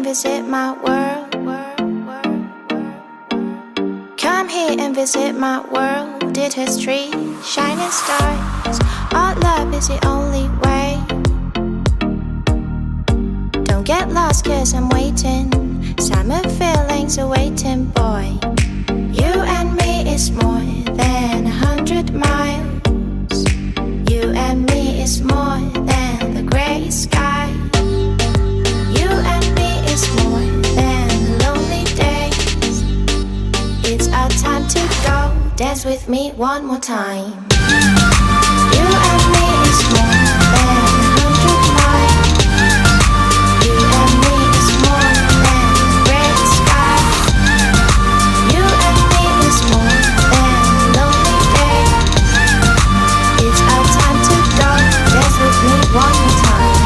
and visit my world. Come here and visit my world. Did history, shining stars. Our love is the only way. Don't get lost cause I'm waiting. Summer feelings are waiting, boy. You and me is more than 100 miles. You and me is more than the gray sky. You and me is more than lonely days. It's our time to go. Dance with me one more time. You and me is more than 100 miles. You and me is more than gray sky. You and me is more than lonely days. It's our time to go. Dance with me one more time.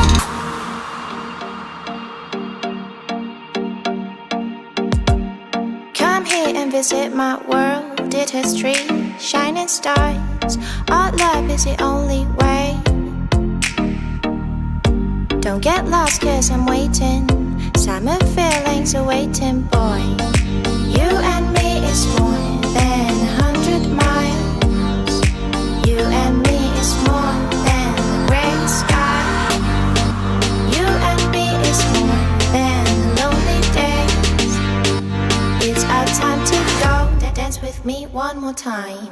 Come here and visit my world. Did history, shining stars. Our love is the only way. Don't get lost cause I'm waiting. Summer feelings are waiting, boy. You and me is more than 100 miles. You and me is more than the gray sky. You and me is more than lonely days. It's our time to go. Dance with me one more time.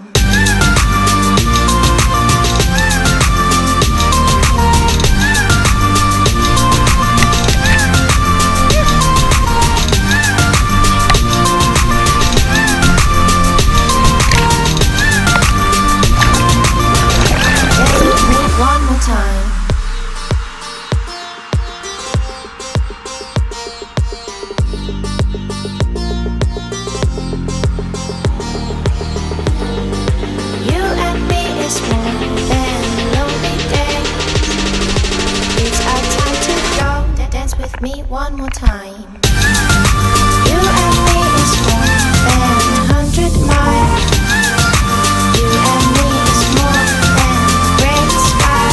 Me one more time. You and me is more than 100 miles. You and me is more than gray sky.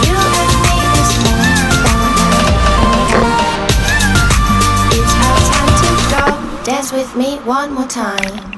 You and me is more than. It's our time to go. Dance with me one more time.